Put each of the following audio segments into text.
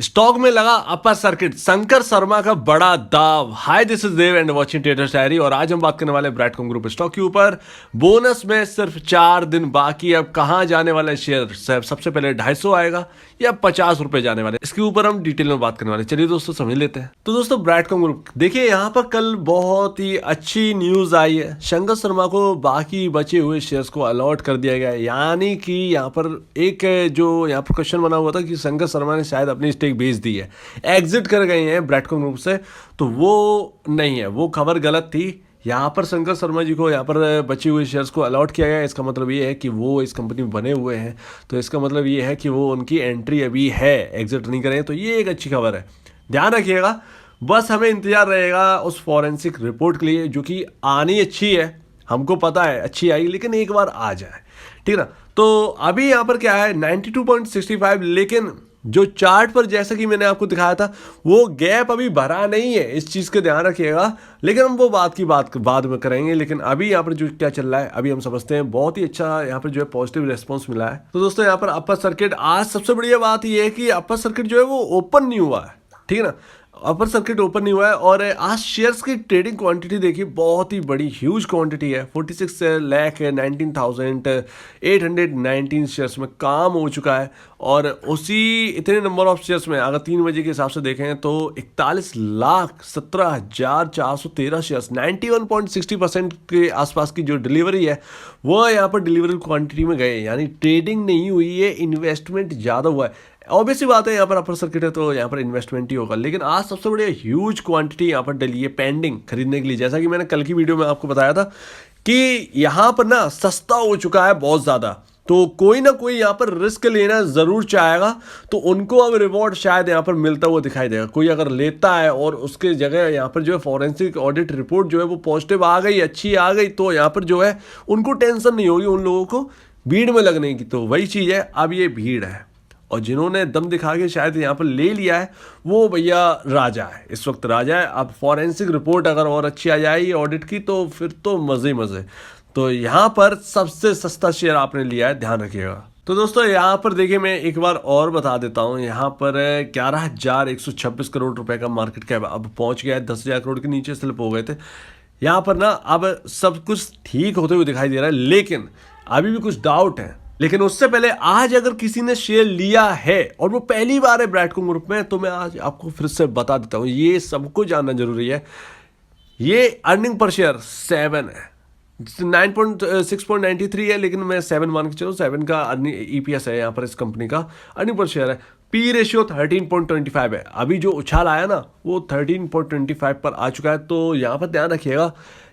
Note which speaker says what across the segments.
Speaker 1: Stock में लगा upper circuit, Shankar Sharma का बड़ा दाव। Hi, this is Dev and watching traders diary. और आज हम बात करने वाले हैं ब्रैडकॉम ग्रुप स्टॉक के ऊपर। बोनस में सिर्फ 4 दिन बाकी। अब कहां जाने वाला है शेयर? सबसे पहले 250 आएगा या 50 रुपए जाने वाले, इसके ऊपर हम डिटेल में बात करने वाले। चलिए दोस्तों समझ लेते हैं। तो दोस्तों ब्रैडकॉम ग्रुप देखिए, यहाँ पर कल बहुत ही अच्छी न्यूज आई है। शंकर शर्मा को बाकी बचे हुए शेयर्स को अलॉट कर दिया गया है। यानी कि यहाँ पर एक जो यहाँ पर क्वेश्चन बना हुआ था कि शंकर शर्मा ने शायद अपनी स्टेक बेच दी है, एग्जिट कर गए हैं ब्रैडकॉम ग्रुप से, तो वो नहीं है, वो खबर गलत थी। यहाँ पर शंकर शर्मा जी को यहाँ पर बचे हुए शेयर्स को अलॉट किया गया है। इसका मतलब ये है कि वो इस कंपनी में बने हुए हैं, तो इसका मतलब ये है कि वो उनकी एंट्री अभी है, एग्जिट नहीं करें। तो ये एक अच्छी खबर है, ध्यान रखिएगा। बस हमें इंतजार रहेगा उस फॉरेंसिक रिपोर्ट के लिए, जो कि आनी अच्छी है, हमको पता है अच्छी आएगी, लेकिन एक बार आ जाए, ठीक है ना। तो अभी यहाँ पर क्या है 92.65, लेकिन जो चार्ट पर जैसा कि मैंने आपको दिखाया था, वो गैप अभी भरा नहीं है, इस चीज़ का ध्यान रखिएगा। लेकिन हम वो बात बाद में करेंगे। लेकिन अभी यहाँ पर जो क्या चल रहा है अभी हम समझते हैं। बहुत ही अच्छा यहाँ पर जो है पॉजिटिव रेस्पॉन्स मिला है। तो दोस्तों यहाँ पर अपर सर्किट, आज सबसे बढ़िया बात ये है कि अपर सर्किट जो है वो ओपन नहीं हुआ है, ठीक है ना। अपर सर्किट ओपन नहीं हुआ है। और आज शेयर्स की ट्रेडिंग क्वांटिटी देखिए, बहुत ही बड़ी ह्यूज क्वांटिटी है। 46,19,819 शेयर्स में काम हो चुका है। और उसी इतने नंबर ऑफ शेयर्स में अगर 3 बजे के हिसाब से देखें तो 41,17,413 शेयर्स, 91.60% के आसपास की जो डिलीवरी है वो यहाँ पर डिलीवरी क्वांटिटी में गए। यानी ट्रेडिंग नहीं हुई है, इन्वेस्टमेंट ज़्यादा हुआ है। ऑब्वियसली बात है, यहाँ पर अपर सर्किट है तो यहाँ पर इन्वेस्टमेंट ही होगा। लेकिन आज सबसे बढ़िया ह्यूज क्वांटिटी यहाँ पर डली है पेंडिंग खरीदने के लिए। जैसा कि मैंने कल की वीडियो में आपको बताया था कि यहाँ पर ना सस्ता हो चुका है बहुत ज़्यादा, तो कोई ना कोई यहाँ पर रिस्क लेना ज़रूर चाहेगा, तो उनको अब रिवॉर्ड शायद यहाँ पर मिलता हुआ दिखाई देगा। कोई अगर लेता है और उसके जगह यहाँ पर जो है फॉरेंसिक ऑडिट रिपोर्ट जो है वो पॉजिटिव आ गई, अच्छी आ गई, तो यहाँ पर जो है उनको टेंशन नहीं होगी उन लोगों को भीड़ में लगने की। तो वही चीज़ है, अब ये भीड़ है और जिन्होंने दम दिखा के शायद यहाँ पर ले लिया है वो भैया राजा है, इस वक्त राजा है। अब फॉरेंसिक रिपोर्ट अगर और अच्छी आ जाए ऑडिट की तो फिर तो मज़े मज़े। तो यहाँ पर सबसे सस्ता शेयर आपने लिया है, ध्यान रखिएगा। तो दोस्तों यहाँ पर देखिए, मैं एक बार और बता देता हूँ। यहाँ पर 11,126 करोड़ रुपए का मार्केट कैप अब पहुँच गया है। 10,000 करोड़ के नीचे स्लिप हो गए थे। यहाँ पर ना अब सब कुछ ठीक होते हुए दिखाई दे रहा है, लेकिन अभी भी कुछ डाउट है। लेकिन उससे पहले आज अगर किसी ने शेयर लिया है और वो पहली बार है ब्रैडकॉम ग्रुप में, तो मैं आज आपको फिर से बता देता हूँ, ये सबको जानना जरूरी है। ये अर्निंग पर शेयर 7 है, 9.6.93 है, लेकिन मैं 7 मान के चलो, 7 का अर्निंग ईपीएस है यहाँ पर इस कंपनी का। अर्निंग पर शेयर है। पी रेशियो 13.25 है। अभी जो उछाल आया ना वो 13.25 पर आ चुका है। तो यहाँ पर ध्यान रखिएगा,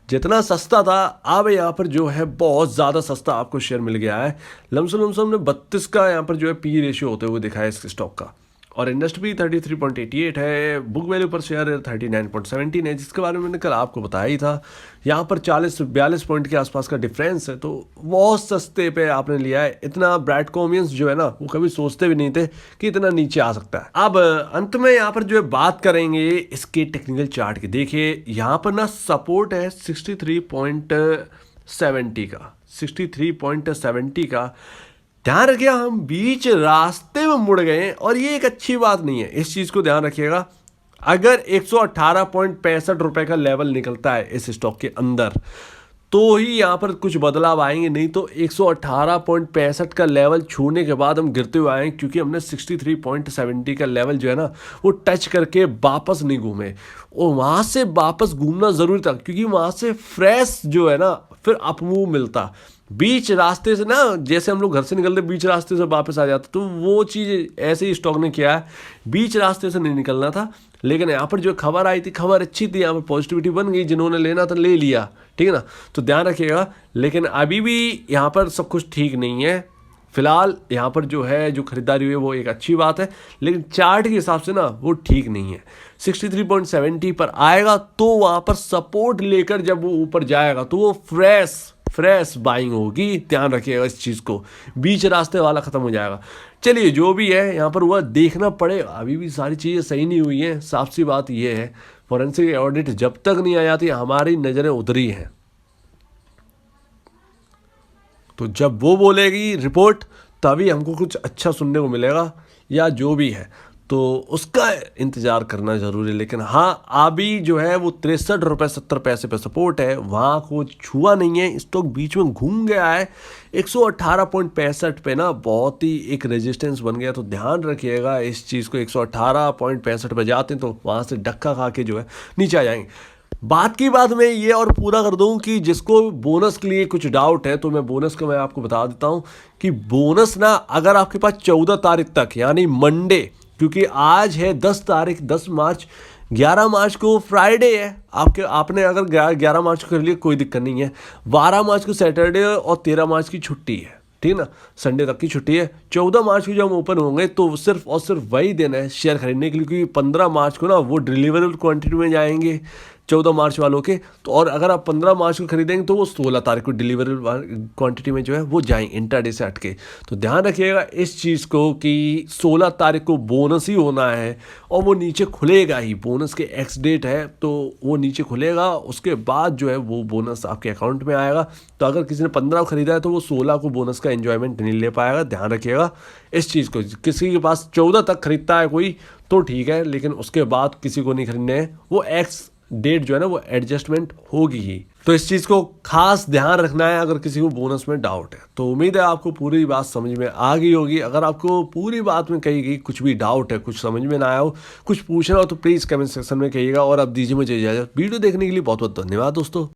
Speaker 1: जितना सस्ता था अब यहाँ पर जो है बहुत ज़्यादा सस्ता आपको शेयर मिल गया है। लमसम ने 32 का यहाँ पर जो है पी रेशियो होते हुए दिखाया इस स्टॉक का। और इंडस्ट्री 33.88 है। बुक वैल्यू पर शेयर 39.17 है, जिसके बारे में मैंने कल आपको बताया ही था। यहाँ पर 40-42 पॉइंट के आसपास का डिफरेंस है, तो बहुत सस्ते पे आपने लिया है। इतना ब्रैडकॉमियंस जो है ना वो कभी सोचते भी नहीं थे कि इतना नीचे आ सकता है। अब अंत में यहाँ पर जो है बात करेंगे इसके टेक्निकल चार्ट की। देखिए यहाँ पर ना सपोर्ट है 63.70 का। ध्यान रखिएगा, हम बीच रास्ते में मुड़ गए और ये एक अच्छी बात नहीं है, इस चीज़ को ध्यान रखिएगा। अगर 118.65 रुपए का लेवल निकलता है इस स्टॉक के अंदर तो ही यहाँ पर कुछ बदलाव आएंगे, नहीं तो 118.65 का लेवल छूने के बाद हम गिरते हुए आएंगे, क्योंकि हमने 63.70 का लेवल जो है ना वो टच करके वापस नहीं घूमे। और वहाँ से वापस घूमना ज़रूरी था, क्योंकि वहाँ से फ्रेश जो है ना फिर अपमूव मिलता। बीच रास्ते से ना, जैसे हम लोग घर से निकलते बीच रास्ते से वापस आ जाते, तो वो चीज़ ऐसे ही स्टॉक ने किया है। बीच रास्ते से नहीं निकलना था। लेकिन यहाँ पर जो खबर आई थी, खबर अच्छी थी, यहाँ पर पॉजिटिविटी बन गई, जिन्होंने लेना था ले लिया, ठीक है ना। तो ध्यान रखिएगा। लेकिन अभी भी यहाँ पर सब कुछ ठीक नहीं है। फिलहाल यहाँ पर जो है जो खरीदारी हुई है वो एक अच्छी बात है, लेकिन चार्ट के हिसाब से ना वो ठीक नहीं है। 63.70 पर आएगा तो वहाँ पर सपोर्ट लेकर जब वो ऊपर जाएगा तो वो फ्रेश बाइंग होगी। ध्यान रखिएगा इस चीज़ को, बीच रास्ते वाला ख़त्म हो जाएगा। चलिए जो भी है यहाँ पर वह देखना पड़ेगा। अभी भी सारी चीज़ें सही नहीं हुई हैं, साफ सी बात यह है। फॉरेंसिक ऑडिट जब तक नहीं आ जाती हमारी नज़रें उधरी हैं, तो जब वो बोलेगी रिपोर्ट तभी हमको कुछ अच्छा सुनने को मिलेगा, या जो भी है। तो उसका इंतज़ार करना ज़रूरी है। लेकिन हाँ, अभी जो है वो 63 रुपये 70 पैसे पे सपोर्ट है, वहाँ को छुआ नहीं है, स्टॉक बीच में घूम गया है 118.65 पे ना, बहुत ही एक रेजिस्टेंस बन गया। तो ध्यान रखिएगा इस चीज़ को, 118.65 पे जाते हैं तो वहाँ से धक्का खा के जो है नीचे आ जाएंगे। बात की बात मैं ये और पूरा कर दूं कि जिसको बोनस के लिए कुछ डाउट है, तो मैं बोनस का मैं आपको बता देता हूं कि बोनस ना अगर आपके पास 14 तारीख तक यानी मंडे, क्योंकि आज है 10 तारीख, 10 मार्च, 11 मार्च को फ्राइडे है, आपने अगर 11 मार्च को कर लिया कोई दिक्कत नहीं है, 12 मार्च को सैटरडे और 13 मार्च की छुट्टी है, ठीक ना, संडे तक की छुट्टी है। 14 मार्च को जब हम ओपन होंगे तो सिर्फ और सिर्फ वही दिन है शेयर खरीदने के लिए, क्योंकि 15 मार्च को ना वो डिलीवरेबल क्वांटिटी में जाएंगे 14 मार्च वालों के। तो और अगर आप 15 मार्च को खरीदेंगे तो वो 16 तारीख को डिलीवरेबल क्वांटिटी में जो है वो जाएंगे इंट्राडे से हट के। तो ध्यान रखिएगा इस चीज़ को कि 16 तारीख को बोनस ही होना है और वो नीचे खुलेगा ही, बोनस के एक्स डेट है तो वो नीचे खुलेगा, उसके बाद जो है वो बोनस आपके अकाउंट में आएगा। तो अगर किसी ने 15 को खरीदा है तो वो 16 को बोनस का एंजॉयमेंट नहीं ले पाएगा। ध्यान रखिएगा इस चीज़ को। किसी के पास 14 तक खरीदता है कोई तो ठीक है, लेकिन उसके बाद किसी को नहीं खरीदने हैं, वो एक्स डेट जो है ना वो एडजस्टमेंट होगी ही। तो इस चीज़ को खास ध्यान रखना है अगर किसी को बोनस में डाउट है। तो उम्मीद है आपको पूरी बात समझ में आ गई होगी। अगर आपको पूरी बात में कही गई कुछ भी डाउट है, कुछ समझ में ना आया हो, कुछ पूछना हो तो प्लीज़ कमेंट सेक्शन में कहिएगा। और अब दीजिए मुझे इजाज़त। वीडियो देखने के लिए बहुत बहुत धन्यवाद दोस्तों।